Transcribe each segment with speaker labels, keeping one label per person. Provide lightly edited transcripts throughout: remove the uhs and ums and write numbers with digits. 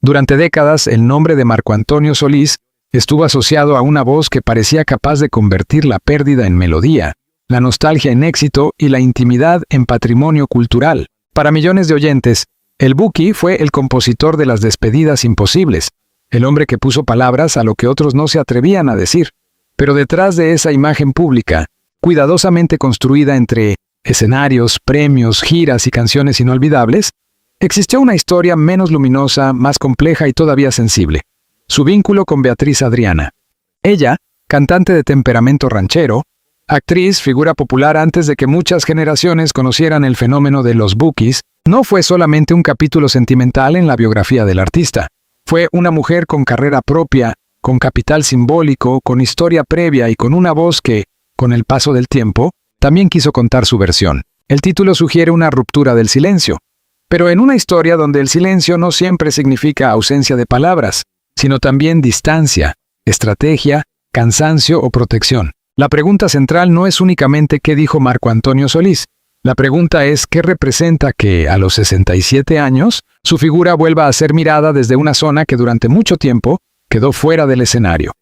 Speaker 1: Durante décadas, el nombre de Marco Antonio Solís estuvo asociado a una voz que parecía capaz de convertir la pérdida en melodía, la nostalgia en éxito y la intimidad en patrimonio cultural. Para millones de oyentes, el Buki fue el compositor de las despedidas imposibles, el hombre que puso palabras a lo que otros no se atrevían a decir. Pero detrás de esa imagen pública, cuidadosamente construida entre escenarios, premios, giras y canciones inolvidables, existió una historia menos luminosa, más compleja y todavía sensible. Su vínculo con Beatriz Adriana. Ella, cantante de temperamento ranchero, actriz, figura popular antes de que muchas generaciones conocieran el fenómeno de los Bukis, no fue solamente un capítulo sentimental en la biografía del artista. Fue una mujer con carrera propia, con capital simbólico, con historia previa y con una voz que, con el paso del tiempo, también quiso contar su versión. El título sugiere una ruptura del silencio, pero en una historia donde el silencio no siempre significa ausencia de palabras, sino también distancia, estrategia, cansancio o protección. La pregunta central no es únicamente qué dijo Marco Antonio Solís. La pregunta es qué representa que, a los 67 años, su figura vuelva a ser mirada desde una zona que durante mucho tiempo quedó fuera del escenario.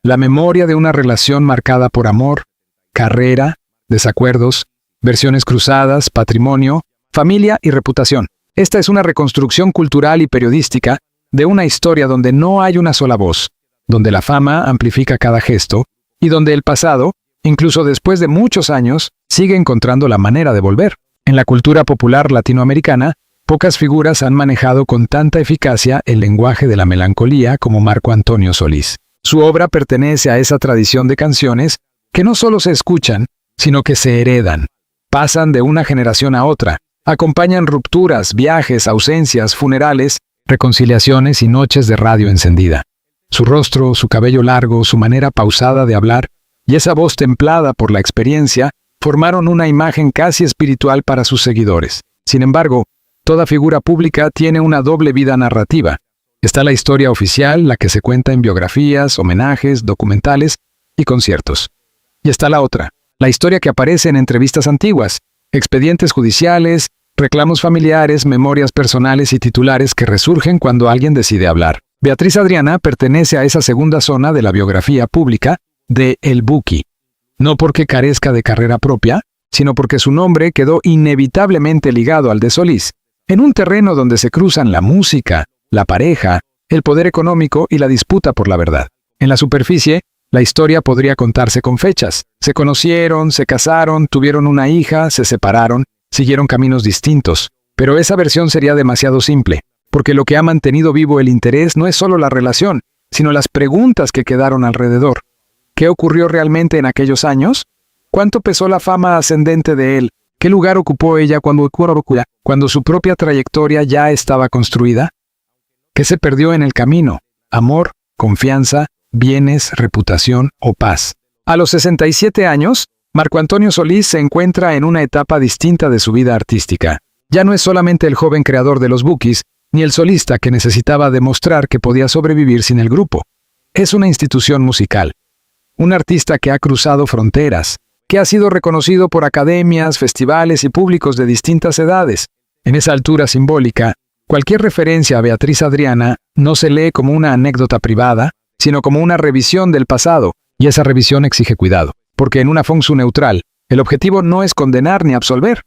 Speaker 1: La memoria de una relación marcada por amor, carrera, desacuerdos, versiones cruzadas, patrimonio, familia y reputación. Esta es una reconstrucción cultural y periodística de una historia donde no hay una sola voz, donde la fama amplifica cada gesto y donde el pasado, incluso después de muchos años, sigue encontrando la manera de volver. En la cultura popular latinoamericana, pocas figuras han manejado con tanta eficacia el lenguaje de la melancolía como Marco Antonio Solís. Su obra pertenece a esa tradición de canciones que no solo se escuchan, sino que se heredan, pasan de una generación a otra, acompañan rupturas, viajes, ausencias, funerales, reconciliaciones y noches de radio encendida. Su rostro, su cabello largo, su manera pausada de hablar y esa voz templada por la experiencia formaron una imagen casi espiritual para sus seguidores. Sin embargo, toda figura pública tiene una doble vida narrativa. Está la historia oficial, la que se cuenta en biografías, homenajes, documentales y conciertos. Y está la otra, la historia que aparece en entrevistas antiguas, expedientes judiciales, reclamos familiares, memorias personales y titulares que resurgen cuando alguien decide hablar. Beatriz Adriana pertenece a esa segunda zona de la biografía pública de El Buki. No porque carezca de carrera propia, sino porque su nombre quedó inevitablemente ligado al de Solís, en un terreno donde se cruzan la música, la pareja, el poder económico y la disputa por la verdad. En la superficie, la historia podría contarse con fechas. Se conocieron, se casaron, tuvieron una hija, se separaron, siguieron caminos distintos. Pero esa versión sería demasiado simple, porque lo que ha mantenido vivo el interés no es solo la relación, sino las preguntas que quedaron alrededor. ¿Qué ocurrió realmente en aquellos años? ¿Cuánto pesó la fama ascendente de él? ¿Qué lugar ocupó ella cuando su propia trayectoria ya estaba construida? ¿Qué se perdió en el camino? ¿Amor, confianza, bienes, reputación o paz? A los 67 años, Marco Antonio Solís se encuentra en una etapa distinta de su vida artística. Ya no es solamente el joven creador de los Bukis, ni el solista que necesitaba demostrar que podía sobrevivir sin el grupo. Es una institución musical. Un artista que ha cruzado fronteras, que ha sido reconocido por academias, festivales y públicos de distintas edades. En esa altura simbólica, cualquier referencia a Beatriz Adriana no se lee como una anécdota privada, sino como una revisión del pasado, y esa revisión exige cuidado, porque en una función neutral, el objetivo no es condenar ni absolver,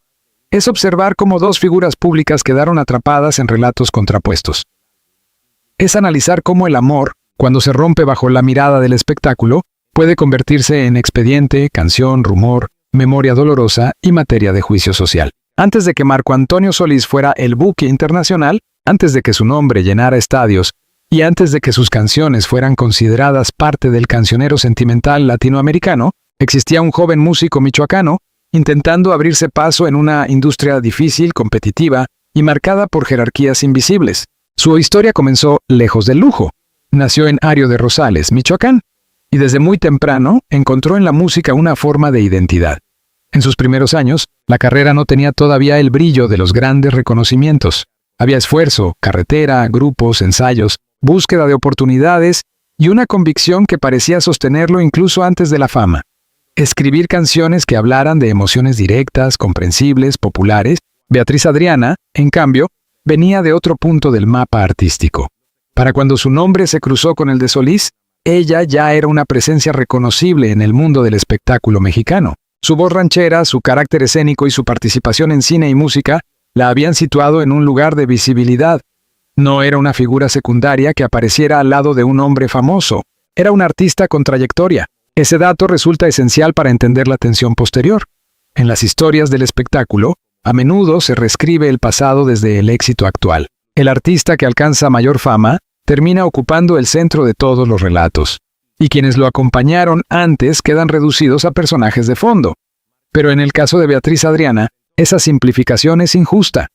Speaker 1: es observar cómo dos figuras públicas quedaron atrapadas en relatos contrapuestos. Es analizar cómo el amor, cuando se rompe bajo la mirada del espectáculo, puede convertirse en expediente, canción, rumor, memoria dolorosa y materia de juicio social. Antes de que Marco Antonio Solís fuera el Buki internacional, antes de que su nombre llenara estadios y antes de que sus canciones fueran consideradas parte del cancionero sentimental latinoamericano, existía un joven músico michoacano intentando abrirse paso en una industria difícil, competitiva y marcada por jerarquías invisibles. Su historia comenzó lejos del lujo. Nació en Ario de Rosales, Michoacán, y desde muy temprano encontró en la música una forma de identidad. En sus primeros años, la carrera no tenía todavía el brillo de los grandes reconocimientos. Había esfuerzo, carretera, grupos, ensayos, búsqueda de oportunidades y una convicción que parecía sostenerlo incluso antes de la fama. Escribir canciones que hablaran de emociones directas, comprensibles, populares. Beatriz Adriana, en cambio, venía de otro punto del mapa artístico. Para cuando su nombre se cruzó con el de Solís, ella ya era una presencia reconocible en el mundo del espectáculo mexicano. Su voz ranchera, su carácter escénico y su participación en cine y música la habían situado en un lugar de visibilidad. No era una figura secundaria que apareciera al lado de un hombre famoso. Era un artista con trayectoria. Ese dato resulta esencial para entender la tensión posterior. En las historias del espectáculo, a menudo se reescribe el pasado desde el éxito actual. El artista que alcanza mayor fama termina ocupando el centro de todos los relatos, y quienes lo acompañaron antes quedan reducidos a personajes de fondo. Pero en el caso de Beatriz Adriana, esa simplificación es injusta.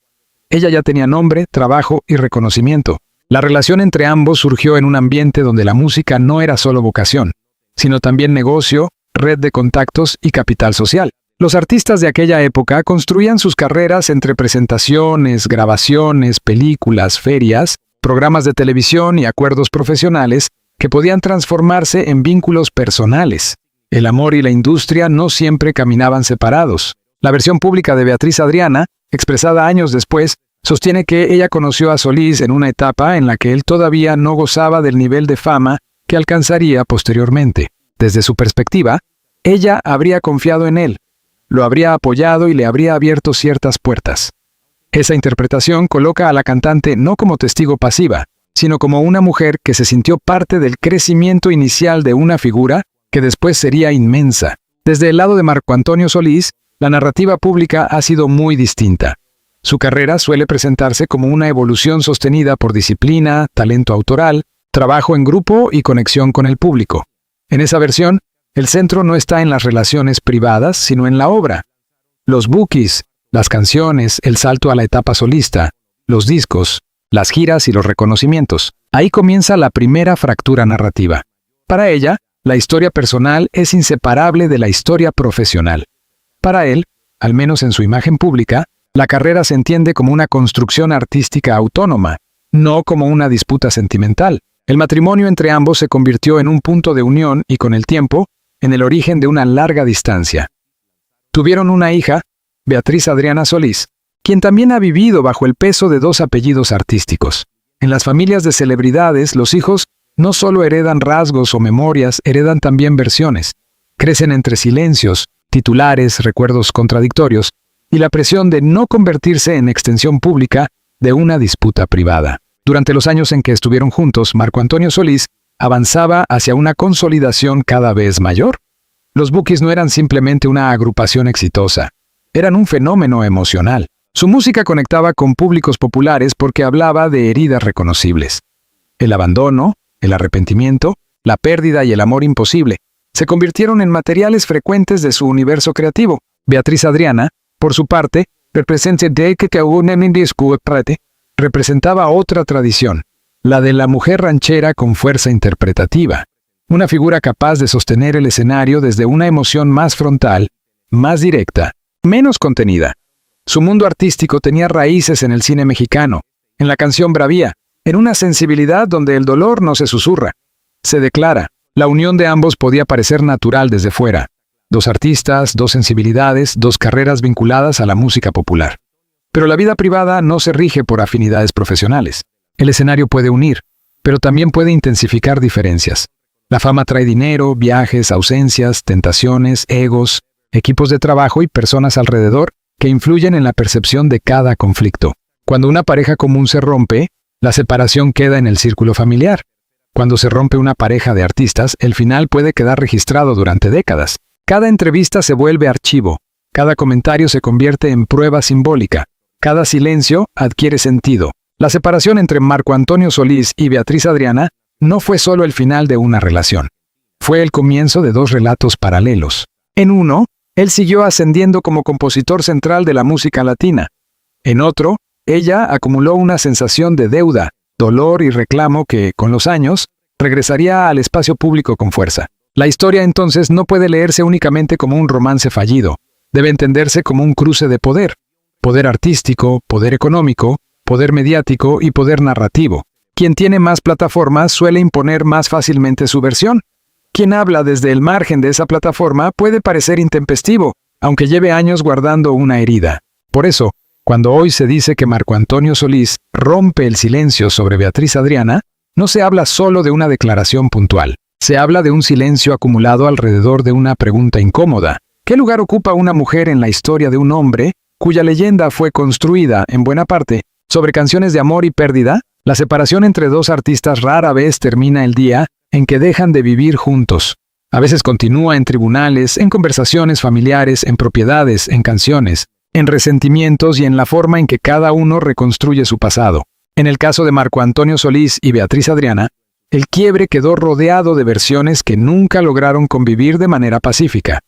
Speaker 1: Ella ya tenía nombre, trabajo y reconocimiento. La relación entre ambos surgió en un ambiente donde la música no era solo vocación, sino también negocio, red de contactos y capital social. Los artistas de aquella época construían sus carreras entre presentaciones, grabaciones, películas, ferias, programas de televisión y acuerdos profesionales que podían transformarse en vínculos personales. El amor y la industria no siempre caminaban separados. La versión pública de Beatriz Adriana, expresada años después, sostiene que ella conoció a Solís en una etapa en la que él todavía no gozaba del nivel de fama que alcanzaría posteriormente. Desde su perspectiva, ella habría confiado en él, lo habría apoyado y le habría abierto ciertas puertas. Esa interpretación coloca a la cantante no como testigo pasiva, sino como una mujer que se sintió parte del crecimiento inicial de una figura que después sería inmensa. Desde el lado de Marco Antonio Solís, la narrativa pública ha sido muy distinta. Su carrera suele presentarse como una evolución sostenida por disciplina, talento autoral, trabajo en grupo y conexión con el público. En esa versión, el centro no está en las relaciones privadas, sino en la obra. Los bookies, las canciones, el salto a la etapa solista, los discos, las giras y los reconocimientos. Ahí comienza la primera fractura narrativa. Para ella, la historia personal es inseparable de la historia profesional. Para él, al menos en su imagen pública, la carrera se entiende como una construcción artística autónoma, no como una disputa sentimental. El matrimonio entre ambos se convirtió en un punto de unión y, con el tiempo, en el origen de una larga distancia. Tuvieron una hija, Beatriz Adriana Solís, quien también ha vivido bajo el peso de dos apellidos artísticos. En las familias de celebridades, los hijos no solo heredan rasgos o memorias, heredan también versiones. Crecen entre silencios, titulares, recuerdos contradictorios, y la presión de no convertirse en extensión pública de una disputa privada. Durante los años en que estuvieron juntos, Marco Antonio Solís avanzaba hacia una consolidación cada vez mayor. Los Bookies no eran simplemente una agrupación exitosa, eran un fenómeno emocional. Su música conectaba con públicos populares porque hablaba de heridas reconocibles. El abandono, el arrepentimiento, la pérdida y el amor imposible se convirtieron en materiales frecuentes de su universo creativo. Beatriz Adriana, por su parte, representaba otra tradición, la de la mujer ranchera con fuerza interpretativa, una figura capaz de sostener el escenario desde una emoción más frontal, más directa, menos contenida. Su mundo artístico tenía raíces en el cine mexicano, en la canción Bravía, en una sensibilidad donde el dolor no se susurra, se declara. La unión de ambos podía parecer natural desde fuera. Dos artistas, dos sensibilidades, dos carreras vinculadas a la música popular. Pero la vida privada no se rige por afinidades profesionales. El escenario puede unir, pero también puede intensificar diferencias. La fama trae dinero, viajes, ausencias, tentaciones, egos, equipos de trabajo y personas alrededor que influyen en la percepción de cada conflicto. Cuando una pareja común se rompe, la separación queda en el círculo familiar. Cuando se rompe una pareja de artistas, el final puede quedar registrado durante décadas. Cada entrevista se vuelve archivo, cada comentario se convierte en prueba simbólica, cada silencio adquiere sentido. La separación entre Marco Antonio Solís y Beatriz Adriana no fue solo el final de una relación. Fue el comienzo de dos relatos paralelos. En uno, él siguió ascendiendo como compositor central de la música latina. En otro, ella acumuló una sensación de deuda, dolor y reclamo que, con los años, regresaría al espacio público con fuerza. La historia entonces no puede leerse únicamente como un romance fallido, debe entenderse como un cruce de poder. Poder artístico, poder económico, poder mediático y poder narrativo. Quien tiene más plataformas suele imponer más fácilmente su versión. Quien habla desde el margen de esa plataforma puede parecer intempestivo, aunque lleve años guardando una herida. Por eso, Cuando hoy se dice que Marco Antonio Solís rompe el silencio sobre Beatriz Adriana, no se habla solo de una declaración puntual. Se habla de un silencio acumulado alrededor de una pregunta incómoda. ¿Qué lugar ocupa una mujer en la historia de un hombre cuya leyenda fue construida, en buena parte, sobre canciones de amor y pérdida? La separación entre dos artistas rara vez termina el día en que dejan de vivir juntos. A veces continúa en tribunales, en conversaciones familiares, en propiedades, en canciones, en resentimientos y en la forma en que cada uno reconstruye su pasado. En el caso de Marco Antonio Solís y Beatriz Adriana, el quiebre quedó rodeado de versiones que nunca lograron convivir de manera pacífica.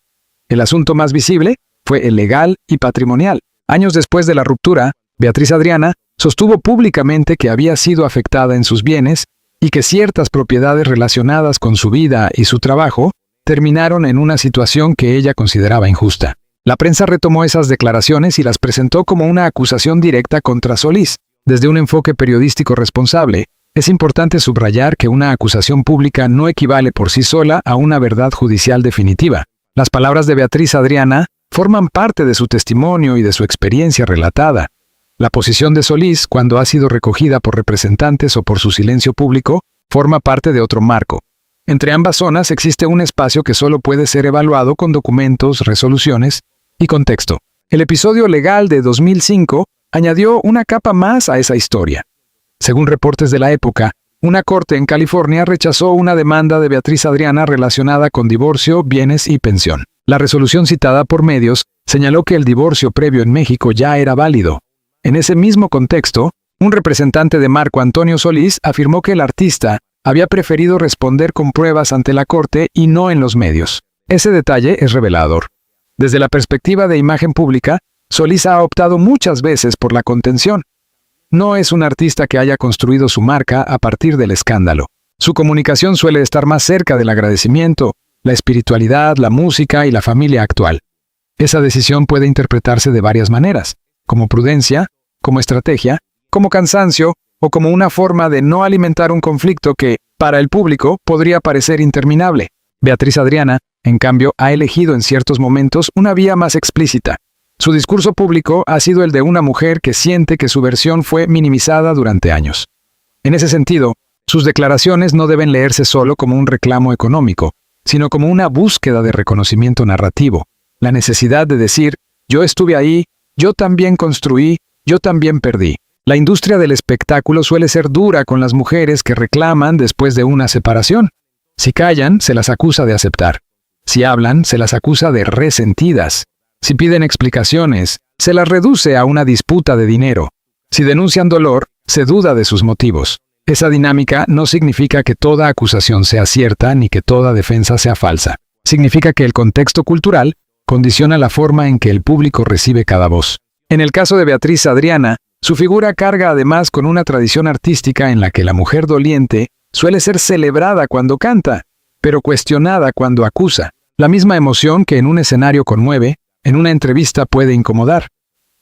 Speaker 1: El asunto más visible fue el legal y patrimonial. Años después de la ruptura, Beatriz Adriana sostuvo públicamente que había sido afectada en sus bienes y que ciertas propiedades relacionadas con su vida y su trabajo terminaron en una situación que ella consideraba injusta. La prensa retomó esas declaraciones y las presentó como una acusación directa contra Solís. Desde un enfoque periodístico responsable, es importante subrayar que una acusación pública no equivale por sí sola a una verdad judicial definitiva. Las palabras de Beatriz Adriana forman parte de su testimonio y de su experiencia relatada. La posición de Solís, cuando ha sido recogida por representantes o por su silencio público, forma parte de otro marco. Entre ambas zonas existe un espacio que solo puede ser evaluado con documentos, resoluciones y contexto. El episodio legal de 2005 añadió una capa más a esa historia. Según reportes de la época, una corte en California rechazó una demanda de Beatriz Adriana relacionada con divorcio, bienes y pensión. La resolución citada por medios señaló que el divorcio previo en México ya era válido. En ese mismo contexto, un representante de Marco Antonio Solís afirmó que el artista había preferido responder con pruebas ante la corte y no en los medios. Ese detalle es revelador. Desde la perspectiva de imagen pública, Solís ha optado muchas veces por la contención. No es un artista que haya construido su marca a partir del escándalo. Su comunicación suele estar más cerca del agradecimiento, la espiritualidad, la música y la familia actual. Esa decisión puede interpretarse de varias maneras, como prudencia, como estrategia, como cansancio o como una forma de no alimentar un conflicto que, para el público, podría parecer interminable. Beatriz Adriana, en cambio, ha elegido en ciertos momentos una vía más explícita. Su discurso público ha sido el de una mujer que siente que su versión fue minimizada durante años. En ese sentido, sus declaraciones no deben leerse solo como un reclamo económico, sino como una búsqueda de reconocimiento narrativo, la necesidad de decir, yo estuve ahí, yo también construí, yo también perdí. La industria del espectáculo suele ser dura con las mujeres que reclaman después de una separación. Si callan, se las acusa de aceptar. Si hablan, se las acusa de resentidas. Si piden explicaciones, se las reduce a una disputa de dinero. Si denuncian dolor, se duda de sus motivos. Esa dinámica no significa que toda acusación sea cierta ni que toda defensa sea falsa. Significa que el contexto cultural condiciona la forma en que el público recibe cada voz. En el caso de Beatriz Adriana, su figura carga además con una tradición artística en la que la mujer doliente suele ser celebrada cuando canta, pero cuestionada cuando acusa. La misma emoción que en un escenario conmueve, en una entrevista puede incomodar.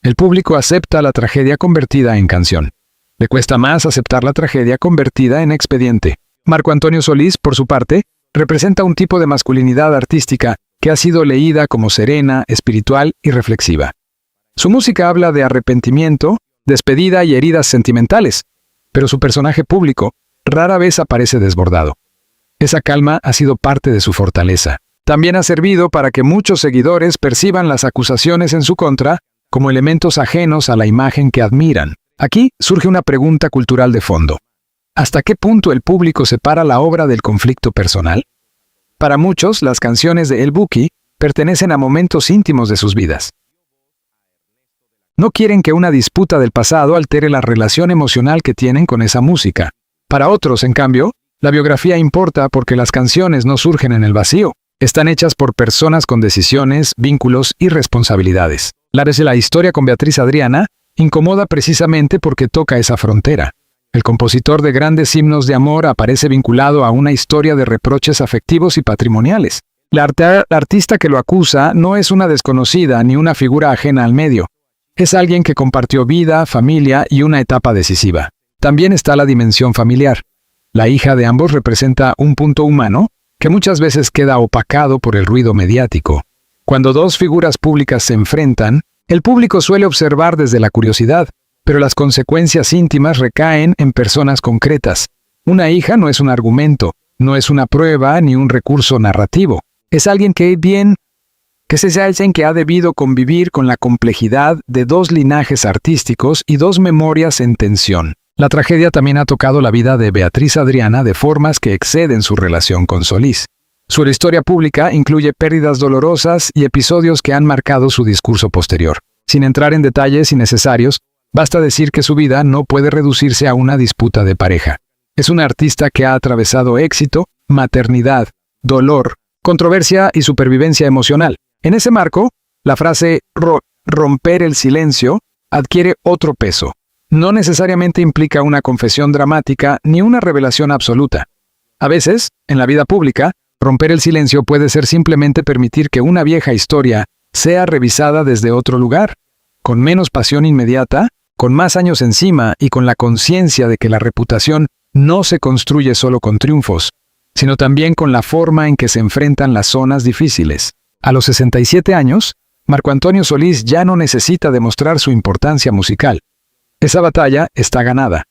Speaker 1: El público acepta la tragedia convertida en canción. Le cuesta más aceptar la tragedia convertida en expediente. Marco Antonio Solís, por su parte, representa un tipo de masculinidad artística que ha sido leída como serena, espiritual y reflexiva. Su música habla de arrepentimiento, despedida y heridas sentimentales, pero su personaje público rara vez aparece desbordado. Esa calma ha sido parte de su fortaleza. También ha servido para que muchos seguidores perciban las acusaciones en su contra como elementos ajenos a la imagen que admiran. Aquí surge una pregunta cultural de fondo. ¿Hasta qué punto el público separa la obra del conflicto personal? Para muchos, las canciones de El Buki pertenecen a momentos íntimos de sus vidas. No quieren que una disputa del pasado altere la relación emocional que tienen con esa música. Para otros, en cambio, la biografía importa porque las canciones no surgen en el vacío. Están hechas por personas con decisiones, vínculos y responsabilidades. La historia con Beatriz Adriana incomoda precisamente porque toca esa frontera. El compositor de grandes himnos de amor aparece vinculado a una historia de reproches afectivos y patrimoniales. La artista que lo acusa no es una desconocida ni una figura ajena al medio. Es alguien que compartió vida, familia y una etapa decisiva. También está la dimensión familiar. La hija de ambos representa un punto humano que muchas veces queda opacado por el ruido mediático. Cuando dos figuras públicas se enfrentan, El público suele observar desde la curiosidad, pero las consecuencias íntimas recaen en personas concretas. Una hija no es un argumento, no es una prueba ni un recurso narrativo. Es alguien que ha debido convivir con la complejidad de dos linajes artísticos y dos memorias en tensión. La tragedia también ha tocado la vida de Beatriz Adriana de formas que exceden su relación con Solís. Su historia pública incluye pérdidas dolorosas y episodios que han marcado su discurso posterior. Sin entrar en detalles innecesarios, basta decir que su vida no puede reducirse a una disputa de pareja. Es una artista que ha atravesado éxito, maternidad, dolor, controversia y supervivencia emocional. En ese marco, la frase romper el silencio adquiere otro peso. No necesariamente implica una confesión dramática ni una revelación absoluta. A veces, en la vida pública, romper el silencio puede ser simplemente permitir que una vieja historia sea revisada desde otro lugar, con menos pasión inmediata, con más años encima y con la conciencia de que la reputación no se construye solo con triunfos, sino también con la forma en que se enfrentan las zonas difíciles. A los 67 años, Marco Antonio Solís ya no necesita demostrar su importancia musical. Esa batalla está ganada.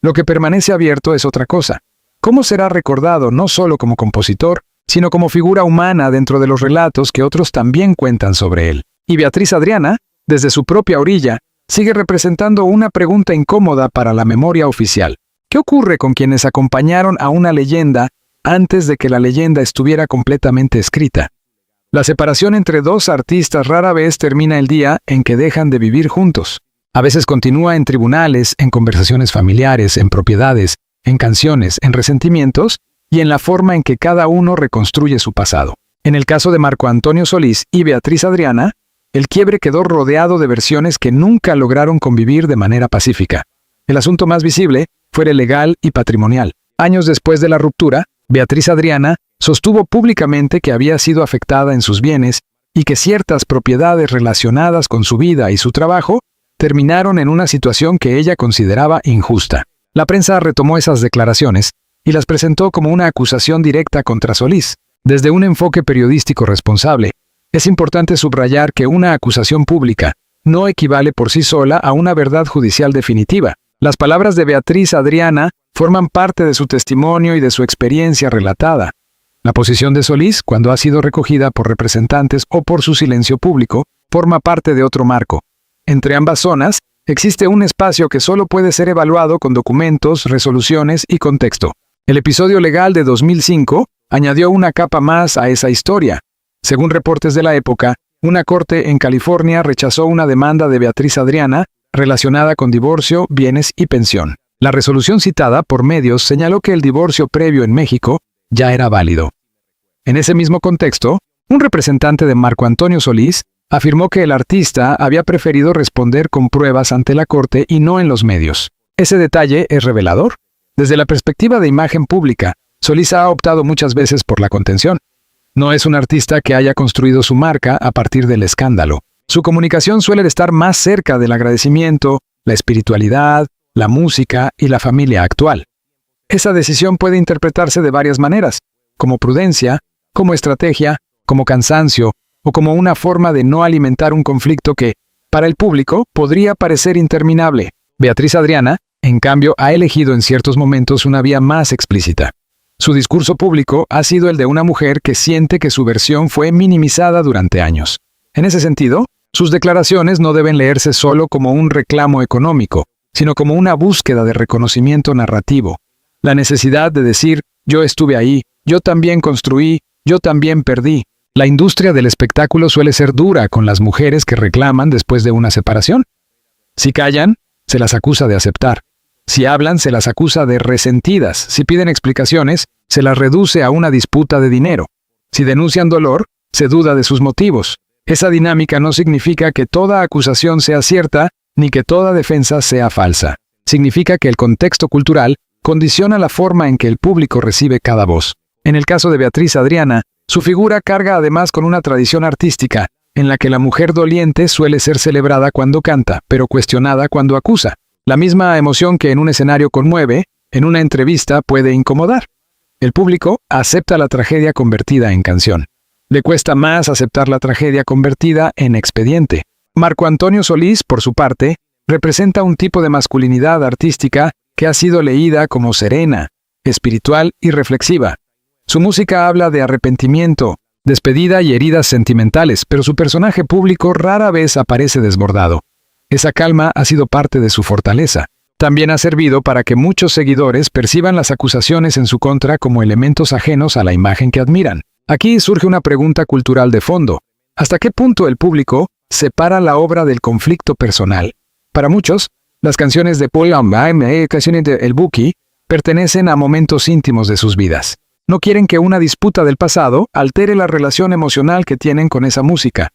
Speaker 1: Lo que permanece abierto es otra cosa. ¿Cómo será recordado no solo como compositor, sino como figura humana dentro de los relatos que otros también cuentan sobre él? Y Beatriz Adriana, desde su propia orilla, sigue representando una pregunta incómoda para la memoria oficial. ¿Qué ocurre con quienes acompañaron a una leyenda antes de que la leyenda estuviera completamente escrita? La separación entre dos artistas rara vez termina el día en que dejan de vivir juntos. A veces continúa en tribunales, en conversaciones familiares, en propiedades, en canciones, en resentimientos y en la forma en que cada uno reconstruye su pasado. En el caso de Marco Antonio Solís y Beatriz Adriana, el quiebre quedó rodeado de versiones que nunca lograron convivir de manera pacífica. El asunto más visible fue el legal y patrimonial. Años después de la ruptura, Beatriz Adriana sostuvo públicamente que había sido afectada en sus bienes y que ciertas propiedades relacionadas con su vida y su trabajo terminaron en una situación que ella consideraba injusta. La prensa retomó esas declaraciones y las presentó como una acusación directa contra Solís. Desde un enfoque periodístico responsable, es importante subrayar que una acusación pública no equivale por sí sola a una verdad judicial definitiva. Las palabras de Beatriz Adriana forman parte de su testimonio y de su experiencia relatada. La posición de Solís, cuando ha sido recogida por representantes o por su silencio público, forma parte de otro marco. Entre ambas zonas, existe un espacio que solo puede ser evaluado con documentos, resoluciones y contexto. El episodio legal de 2005 añadió una capa más a esa historia. Según reportes de la época, una corte en California rechazó una demanda de Beatriz Adriana relacionada con divorcio, bienes y pensión. La resolución citada por medios señaló que el divorcio previo en México ya era válido. En ese mismo contexto, un representante de Marco Antonio Solís afirmó que el artista había preferido responder con pruebas ante la corte y no en los medios. ¿Ese detalle es revelador? Desde la perspectiva de imagen pública, Solís ha optado muchas veces por la contención. No es un artista que haya construido su marca a partir del escándalo. Su comunicación suele estar más cerca del agradecimiento, la espiritualidad, la música y la familia actual. Esa decisión puede interpretarse de varias maneras, como prudencia, como estrategia, como cansancio, o como una forma de no alimentar un conflicto que, para el público, podría parecer interminable. Beatriz Adriana, en cambio, ha elegido en ciertos momentos una vía más explícita. Su discurso público ha sido el de una mujer que siente que su versión fue minimizada durante años. En ese sentido, sus declaraciones no deben leerse solo como un reclamo económico, sino como una búsqueda de reconocimiento narrativo. La necesidad de decir, yo estuve ahí, yo también construí, yo también perdí. La industria del espectáculo suele ser dura con las mujeres que reclaman después de una separación. Si callan, se las acusa de aceptar. Si hablan, se las acusa de resentidas. Si piden explicaciones, se las reduce a una disputa de dinero. Si denuncian dolor, se duda de sus motivos. Esa dinámica no significa que toda acusación sea cierta, ni que toda defensa sea falsa. Significa que el contexto cultural condiciona la forma en que el público recibe cada voz. En el caso de Beatriz Adriana, su figura carga además con una tradición artística, en la que la mujer doliente suele ser celebrada cuando canta, pero cuestionada cuando acusa. La misma emoción que en un escenario conmueve, en una entrevista puede incomodar. El público acepta la tragedia convertida en canción. Le cuesta más aceptar la tragedia convertida en expediente. Marco Antonio Solís, por su parte, representa un tipo de masculinidad artística que ha sido leída como serena, espiritual y reflexiva. Su música habla de arrepentimiento, despedida y heridas sentimentales, pero su personaje público rara vez aparece desbordado. Esa calma ha sido parte de su fortaleza. También ha servido para que muchos seguidores perciban las acusaciones en su contra como elementos ajenos a la imagen que admiran. Aquí surge una pregunta cultural de fondo. ¿Hasta qué punto el público separa la obra del conflicto personal? Para muchos, las canciones de Paul Ambaim, canciones de El Buki, pertenecen a momentos íntimos de sus vidas. No quieren que una disputa del pasado altere la relación emocional que tienen con esa música.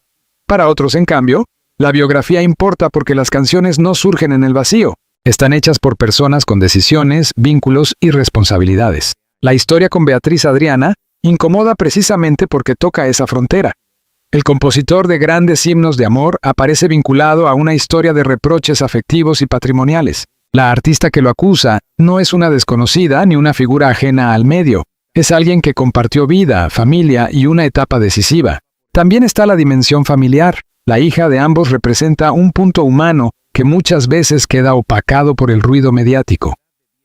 Speaker 1: Para otros, en cambio, la biografía importa porque las canciones no surgen en el vacío. Están hechas por personas con decisiones, vínculos y responsabilidades. La historia con Beatriz Adriana incomoda precisamente porque toca esa frontera. El compositor de grandes himnos de amor aparece vinculado a una historia de reproches afectivos y patrimoniales. La artista que lo acusa no es una desconocida ni una figura ajena al medio. Es alguien que compartió vida, familia y una etapa decisiva. También está la dimensión familiar. La hija de ambos representa un punto humano que muchas veces queda opacado por el ruido mediático.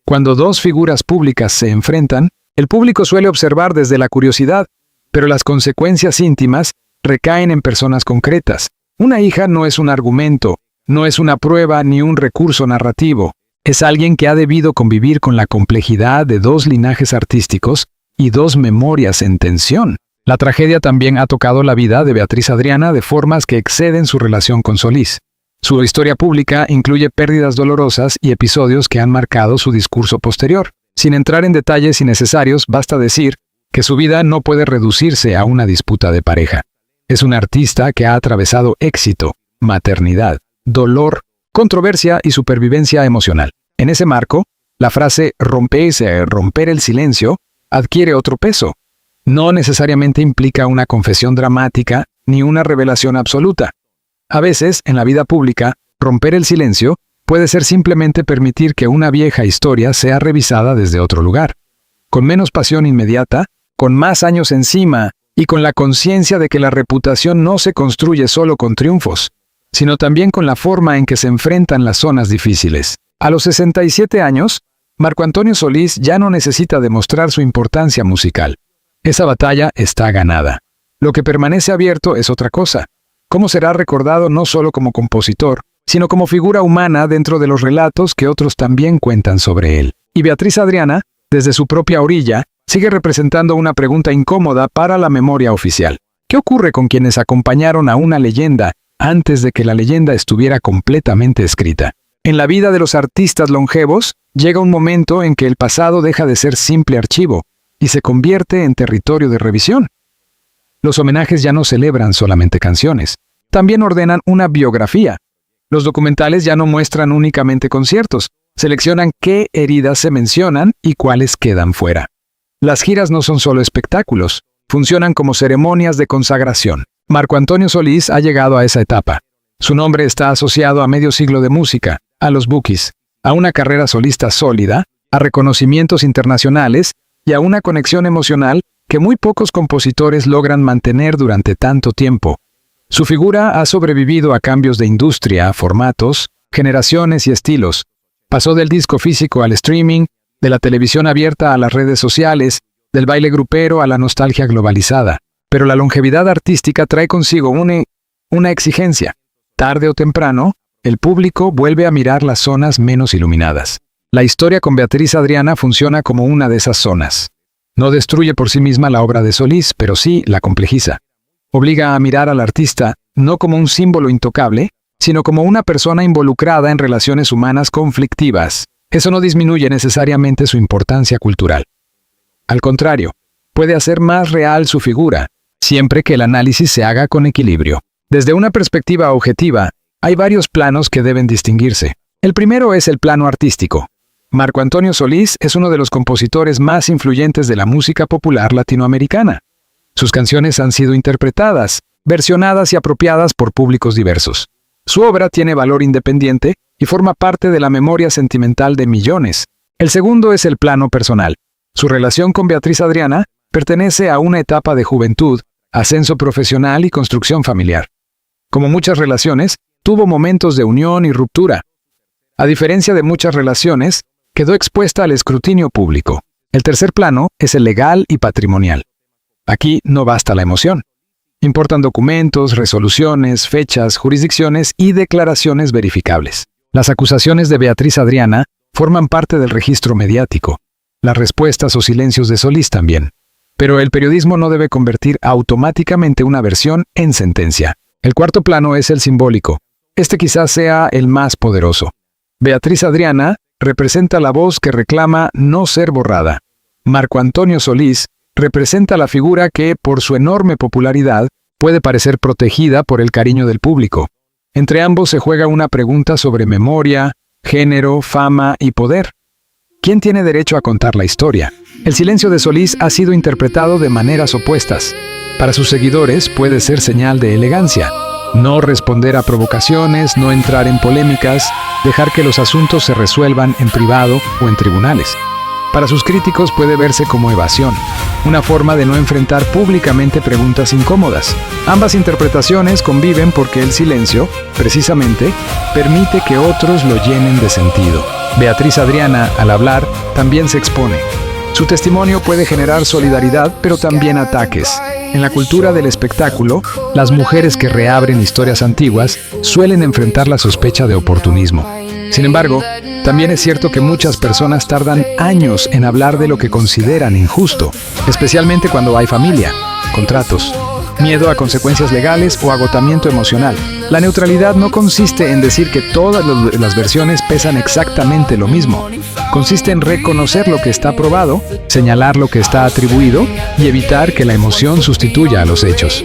Speaker 1: Cuando dos figuras públicas se enfrentan, el público suele observar desde la curiosidad, pero las consecuencias íntimas recaen en personas concretas. Una hija no es un argumento, no es una prueba ni un recurso narrativo. Es alguien que ha debido convivir con la complejidad de dos linajes artísticos y dos memorias en tensión. La tragedia también ha tocado la vida de Beatriz Adriana de formas que exceden su relación con Solís. Su historia pública incluye pérdidas dolorosas y episodios que han marcado su discurso posterior. Sin entrar en detalles innecesarios, basta decir que su vida no puede reducirse a una disputa de pareja. Es una artista que ha atravesado éxito, maternidad, dolor, controversia y supervivencia emocional. En ese marco, la frase romper el silencio adquiere otro peso. No necesariamente implica una confesión dramática ni una revelación absoluta. A veces, en la vida pública, romper el silencio puede ser simplemente permitir que una vieja historia sea revisada desde otro lugar, con menos pasión inmediata, con más años encima y con la conciencia de que la reputación no se construye solo con triunfos, sino también con la forma en que se enfrentan las zonas difíciles. A los 67 años, Marco Antonio Solís ya no necesita demostrar su importancia musical. Esa batalla está ganada. Lo que permanece abierto es otra cosa. ¿Cómo será recordado no solo como compositor, sino como figura humana dentro de los relatos que otros también cuentan sobre él? Y Beatriz Adriana, desde su propia orilla, sigue representando una pregunta incómoda para la memoria oficial. ¿Qué ocurre con quienes acompañaron a una leyenda antes de que la leyenda estuviera completamente escrita? En la vida de los artistas longevos, llega un momento en que el pasado deja de ser simple archivo y se convierte en territorio de revisión. Los homenajes ya no celebran solamente canciones, también ordenan una biografía. Los documentales ya no muestran únicamente conciertos, seleccionan qué heridas se mencionan y cuáles quedan fuera. Las giras no son solo espectáculos, funcionan como ceremonias de consagración. Marco Antonio Solís ha llegado a esa etapa. Su nombre está asociado a medio siglo de música, a los Bukis, a una carrera solista sólida, a reconocimientos internacionales y a una conexión emocional que muy pocos compositores logran mantener durante tanto tiempo. Su figura ha sobrevivido a cambios de industria, formatos, generaciones y estilos. Pasó del disco físico al streaming, de la televisión abierta a las redes sociales, del baile grupero a la nostalgia globalizada. Pero la longevidad artística trae consigo una exigencia. Tarde o temprano, el público vuelve a mirar las zonas menos iluminadas. La historia con Beatriz Adriana funciona como una de esas zonas. No destruye por sí misma la obra de Solís, pero sí la complejiza. Obliga a mirar al artista no como un símbolo intocable, sino como una persona involucrada en relaciones humanas conflictivas. Eso no disminuye necesariamente su importancia cultural. Al contrario, puede hacer más real su figura, siempre que el análisis se haga con equilibrio. Desde una perspectiva objetiva, hay varios planos que deben distinguirse. El primero es el plano artístico. Marco Antonio Solís es uno de los compositores más influyentes de la música popular latinoamericana. Sus canciones han sido interpretadas, versionadas y apropiadas por públicos diversos. Su obra tiene valor independiente y forma parte de la memoria sentimental de millones. El segundo es el plano personal. Su relación con Beatriz Adriana pertenece a una etapa de juventud, ascenso profesional y construcción familiar. Como muchas relaciones, tuvo momentos de unión y ruptura. A diferencia de muchas relaciones, quedó expuesta al escrutinio público. El tercer plano es el legal y patrimonial. Aquí no basta la emoción. Importan documentos, resoluciones, fechas, jurisdicciones y declaraciones verificables. Las acusaciones de Beatriz Adriana forman parte del registro mediático. Las respuestas o silencios de Solís también. Pero el periodismo no debe convertir automáticamente una versión en sentencia. El cuarto plano es el simbólico. Este quizás sea el más poderoso. Beatriz Adriana representa la voz que reclama no ser borrada. Marco Antonio Solís representa la figura que, por su enorme popularidad, puede parecer protegida por el cariño del público. Entre ambos se juega una pregunta sobre memoria, género, fama y poder. ¿Quién tiene derecho a contar la historia? El silencio de Solís ha sido interpretado de maneras opuestas. Para sus seguidores puede ser señal de elegancia. No responder a provocaciones, no entrar en polémicas, dejar que los asuntos se resuelvan en privado o en tribunales. Para sus críticos puede verse como evasión, una forma de no enfrentar públicamente preguntas incómodas. Ambas interpretaciones conviven porque el silencio, precisamente, permite que otros lo llenen de sentido. Beatriz Adriana, al hablar, también se expone. Su testimonio puede generar solidaridad, pero también ataques. En la cultura del espectáculo, las mujeres que reabren historias antiguas suelen enfrentar la sospecha de oportunismo. Sin embargo, también es cierto que muchas personas tardan años en hablar de lo que consideran injusto, especialmente cuando hay familia, contratos, miedo a consecuencias legales o agotamiento emocional. La neutralidad no consiste en decir que todas las versiones pesan exactamente lo mismo. Consiste en reconocer lo que está probado, señalar lo que está atribuido y evitar que la emoción sustituya a los hechos.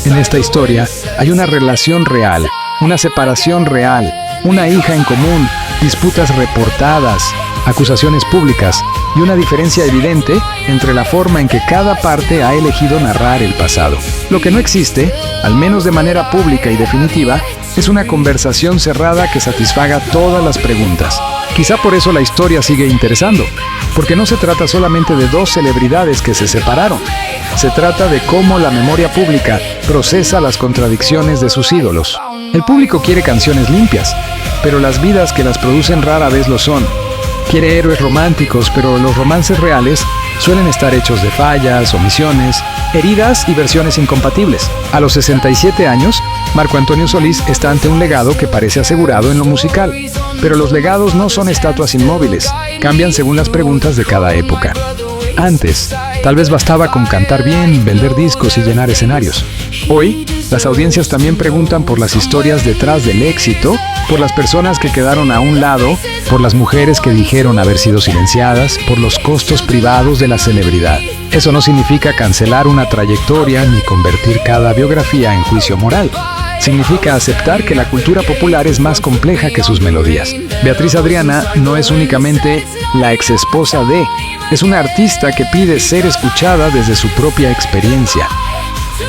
Speaker 1: En esta historia hay una relación real, una separación real, una hija en común, disputas reportadas, acusaciones públicas y una diferencia evidente entre la forma en que cada parte ha elegido narrar el pasado. Lo que no existe, al menos de manera pública y definitiva, es una conversación cerrada que satisfaga todas las preguntas. Quizá por eso la historia sigue interesando, porque no se trata solamente de dos celebridades que se separaron. Se trata de cómo la memoria pública procesa las contradicciones de sus ídolos. El público quiere canciones limpias, pero las vidas que las producen rara vez lo son. Quiere héroes románticos, pero los romances reales suelen estar hechos de fallas, omisiones, heridas y versiones incompatibles. A los 67 años, Marco Antonio Solís está ante un legado que parece asegurado en lo musical. Pero los legados no son estatuas inmóviles, cambian según las preguntas de cada época. Antes, tal vez bastaba con cantar bien, vender discos y llenar escenarios. Hoy, las audiencias también preguntan por las historias detrás del éxito, por las personas que quedaron a un lado, por las mujeres que dijeron haber sido silenciadas, por los costos privados de la celebridad. Eso no significa cancelar una trayectoria ni convertir cada biografía en juicio moral. Significa aceptar que la cultura popular es más compleja que sus melodías. Beatriz Adriana no es únicamente la exesposa de, es una artista que pide ser escuchada desde su propia experiencia.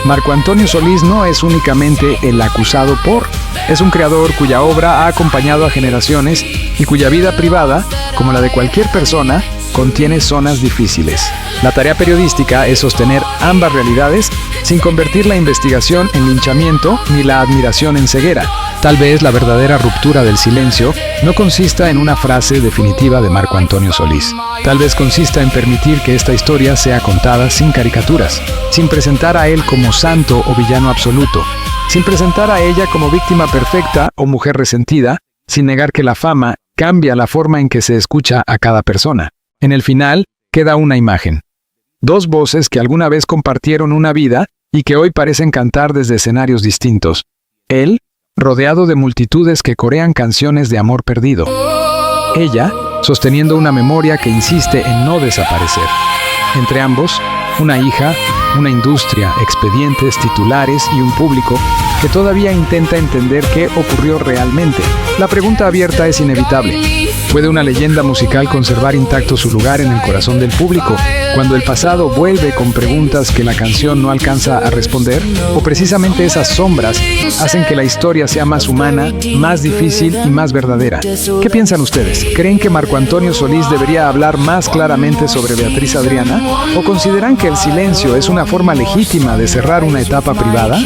Speaker 1: Marco Antonio Solís no es únicamente el acusado por, es un creador cuya obra ha acompañado a generaciones y cuya vida privada, como la de cualquier persona, contiene zonas difíciles. La tarea periodística es sostener ambas realidades sin convertir la investigación en linchamiento ni la admiración en ceguera. Tal vez la verdadera ruptura del silencio no consista en una frase definitiva de Marco Antonio Solís. Tal vez consista en permitir que esta historia sea contada sin caricaturas, sin presentar a él como santo o villano absoluto, sin presentar a ella como víctima perfecta o mujer resentida, sin negar que la fama cambia la forma en que se escucha a cada persona. En el final, queda una imagen. Dos voces que alguna vez compartieron una vida y que hoy parecen cantar desde escenarios distintos. Él, rodeado de multitudes que corean canciones de amor perdido. Ella, sosteniendo una memoria que insiste en no desaparecer. Entre ambos, una hija, una industria, expedientes, titulares y un público que todavía intenta entender qué ocurrió realmente. La pregunta abierta es inevitable. ¿Puede una leyenda musical conservar intacto su lugar en el corazón del público cuando el pasado vuelve con preguntas que la canción no alcanza a responder? ¿O precisamente esas sombras hacen que la historia sea más humana, más difícil y más verdadera? ¿Qué piensan ustedes? ¿Creen que Marco Antonio Solís debería hablar más claramente sobre Beatriz Adriana? ¿O consideran que el silencio es una forma legítima de cerrar una etapa privada?